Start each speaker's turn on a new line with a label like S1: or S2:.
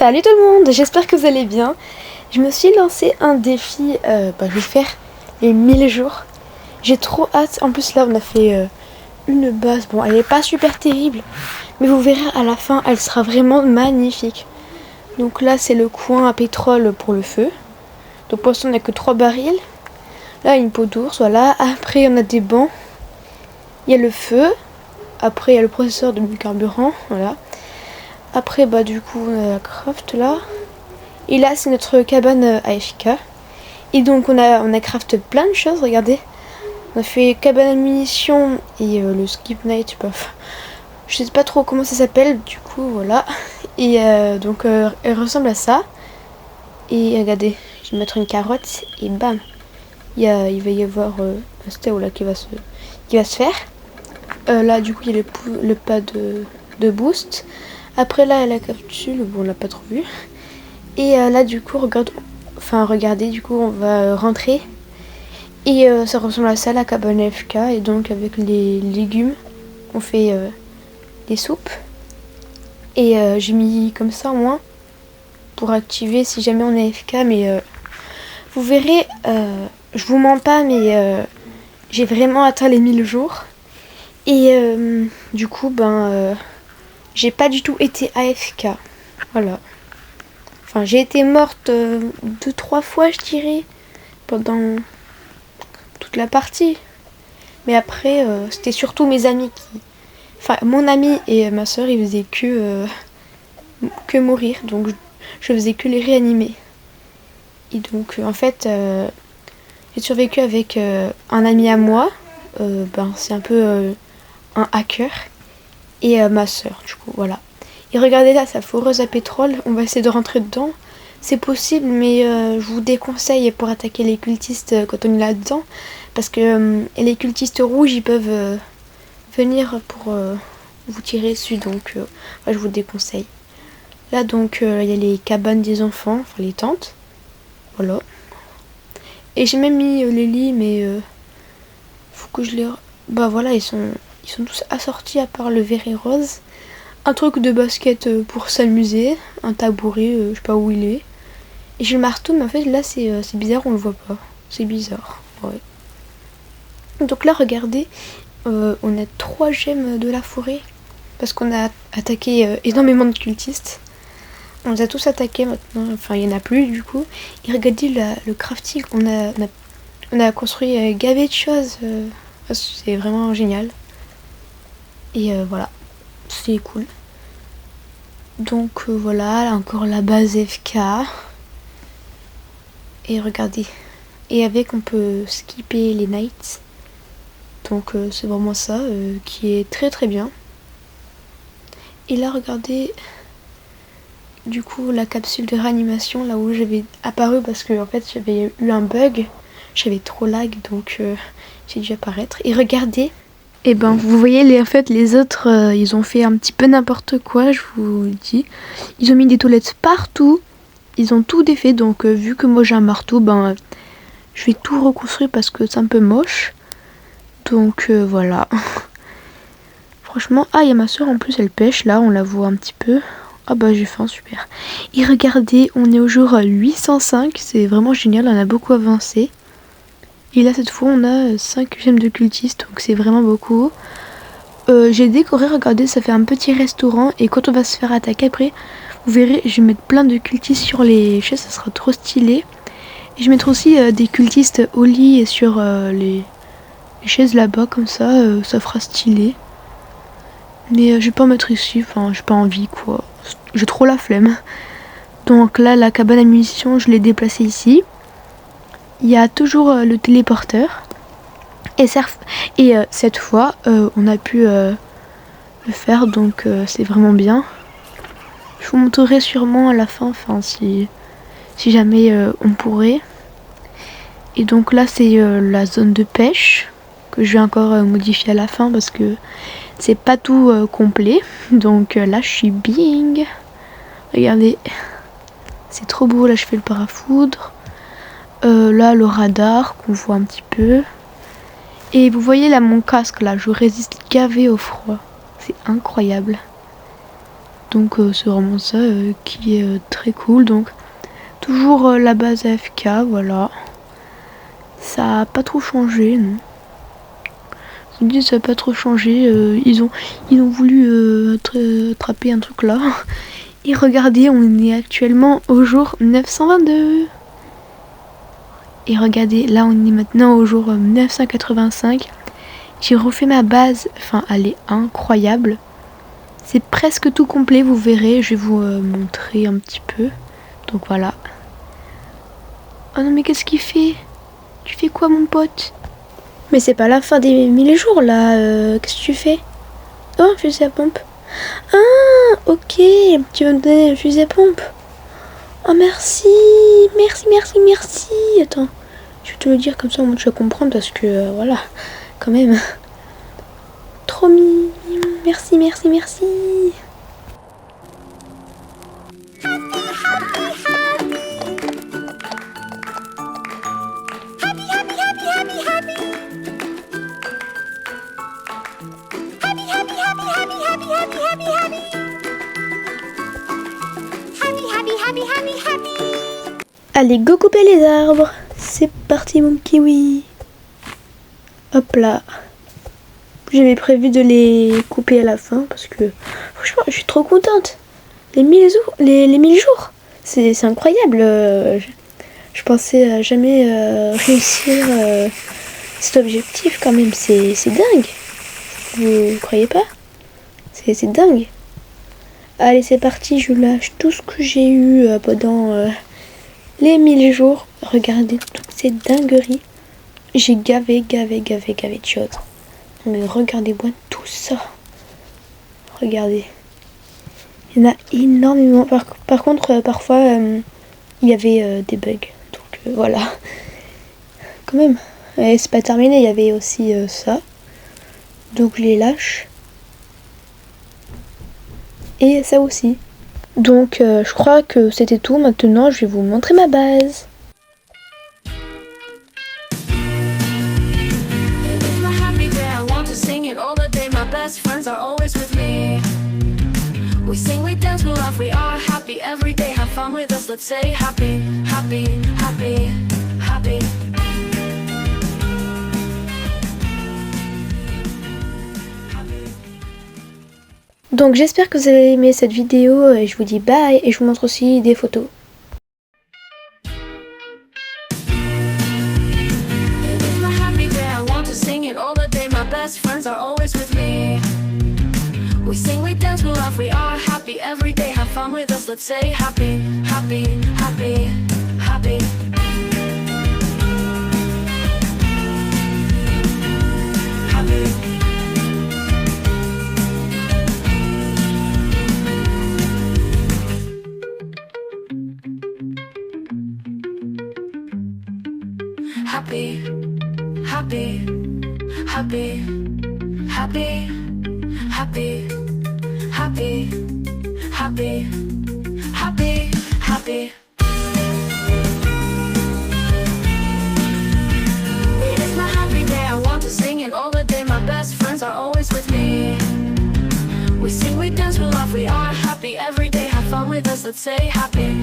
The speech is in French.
S1: Salut tout le monde, j'espère que vous allez bien. Je me suis lancé un défi, je vais faire les 1000 jours. J'ai trop hâte, en plus là on a fait une base, bon elle est pas super terrible, mais vous verrez à la fin elle sera vraiment magnifique. Donc là c'est le coin à pétrole pour le feu. Donc pour l'instant on n'a que 3 barils. Là une peau d'ours, voilà. Après on a des bancs, il y a le feu, après il y a le processeur de biocarburant, voilà. Après du coup on a la craft là. Et là c'est notre cabane AFK. Et donc on a craft plein de choses, regardez. On a fait cabane à munitions et le skip night, je sais pas trop comment ça s'appelle, du coup voilà. Et donc elle ressemble à ça. Et regardez, je vais mettre une carotte et bam, il va y avoir un stéo là qui va se faire. Là du coup il y a le pas de boost. Après là la capsule, bon on l'a pas trop vu. Et là du coup regardez, du coup on va rentrer. Et ça ressemble à ça la cabane FK. Et donc avec les légumes on fait des soupes. Et j'ai mis comme ça au moins pour activer si jamais on est FK. Mais vous verrez, je vous mens pas, mais j'ai vraiment atteint les 1000 jours. Et du coup j'ai pas du tout été AFK. Voilà. Enfin j'ai été morte 2-3 fois je dirais pendant toute la partie. Mais après c'était surtout mes amis qui... Enfin mon ami et ma soeur ils faisaient que mourir. Donc je faisais que les réanimer. Et donc en fait j'ai survécu avec un ami à moi. C'est un peu un hacker. Et ma soeur du coup voilà. Et regardez là sa foreuse à pétrole. On va essayer de rentrer dedans. C'est possible mais je vous déconseille pour attaquer les cultistes quand on est là-dedans. Parce que les cultistes rouges ils peuvent venir pour vous tirer dessus. Donc je vous déconseille. Là donc il y a les cabanes des enfants, enfin les tentes. Voilà. Et j'ai même mis les lits mais faut que je les... voilà ils sont tous assortis à part le vert et rose. Un truc de basket pour s'amuser. Un tabouret, je sais pas où il est. Et j'ai le marteau mais en fait là c'est bizarre, on le voit pas. C'est bizarre. Ouais. Donc là regardez, on a 3 gemmes de la forêt. Parce qu'on a attaqué énormément de cultistes. On les a tous attaqués maintenant, enfin il n'y en a plus du coup. Et regardez le crafting, on a construit gavé de choses. C'est vraiment génial. Et voilà, c'est cool. Donc voilà, là encore la base FK. Et regardez. Et avec on peut skipper les nights. Donc c'est vraiment ça qui est très très bien. Et là regardez... Du coup la capsule de réanimation là où j'avais apparu parce que en fait j'avais eu un bug, j'avais trop lag donc j'ai dû apparaître. Et regardez, et vous voyez les autres ils ont fait un petit peu n'importe quoi, je vous le dis. Ils ont mis des toilettes partout, ils ont tout défait donc vu que moi j'ai un marteau je vais tout reconstruire parce que c'est un peu moche. Donc voilà. Franchement, il y a ma soeur en plus elle pêche là, on la voit un petit peu. J'ai faim, super. Et regardez, on est au jour 805, c'est vraiment génial, on a beaucoup avancé. Et là cette fois on a 5 gemmes de cultistes, donc c'est vraiment beaucoup. J'ai décoré, regardez, ça fait un petit restaurant. Et quand on va se faire attaquer après, vous verrez, je vais mettre plein de cultistes sur les chaises, ça sera trop stylé. Et je vais mettre aussi des cultistes au lit et sur les chaises là-bas, comme ça, ça fera stylé. Mais je vais pas en mettre ici, j'ai pas envie quoi. J'ai trop la flemme. Donc là la cabane à munitions je l'ai déplacée ici. Il y a toujours le téléporteur. Et cette fois on a pu le faire donc c'est vraiment bien. Je vous montrerai sûrement à la fin, si jamais on pourrait. Et donc là c'est la zone de pêche que je vais encore modifier à la fin parce que c'est pas tout complet. Donc là je suis bing. Regardez, c'est trop beau. Là je fais le parafoudre. Là le radar qu'on voit un petit peu. Et vous voyez là mon casque là, je résiste gavé au froid. C'est incroyable. Donc c'est vraiment ça qui est très cool. Donc toujours la base AFK, voilà. Ça a pas trop changé, non. Je vous dis, ça a pas trop changé. Ils ont voulu attraper un truc là. Et regardez, on est actuellement au jour 922. Et regardez, là on est maintenant au jour 985. J'ai refait ma base, enfin elle est incroyable. C'est presque tout complet, vous verrez, je vais vous montrer un petit peu. Donc voilà. Oh non mais qu'est-ce qu'il fait? Tu fais quoi mon pote? Mais c'est pas la fin des 1000 jours là, qu'est-ce que tu fais? Oh, un fusil à pompe. Ah, ok, tu vas me donner un fusil à pompe. Oh merci, merci. Attends, je vais te le dire comme ça, moi tu vas comprendre parce que voilà, quand même. Trop mignon, merci. Allez, go couper les arbres. C'est parti mon kiwi. Hop là. J'avais prévu de les couper à la fin parce que franchement je suis trop contente. Les 1000 jours, c'est incroyable. Je pensais jamais réussir cet objectif quand même. C'est dingue. Vous croyez pas? C'est dingue. Allez, c'est parti, je lâche tout ce que j'ai eu pendant les 1000 jours. Regardez toutes ces dingueries. J'ai gavé de choses. Mais regardez-moi tout ça. Regardez. Il y en a énormément. Par contre, parfois, il y avait des bugs. Donc voilà. Quand même. Et c'est pas terminé, il y avait aussi ça. Donc je les lâche. Et ça aussi. Donc je crois que c'était tout. Maintenant, je vais vous montrer ma base.
S2: Best friends are always with me. We sing, we dance, we laugh, we are happy every day. Have fun with us, let's say happy.
S1: Donc j'espère que vous avez aimé cette vidéo et je vous dis bye et je vous montre aussi des photos.
S2: Best friends are always with me. We sing, we dance, we laugh, we are happy every day. Have fun with us, let's say happy. Happy. It is my happy day, I want to sing it all the day. My best friends are always with me. We sing, we dance, we laugh, we are happy every day. Have fun with us, let's say happy.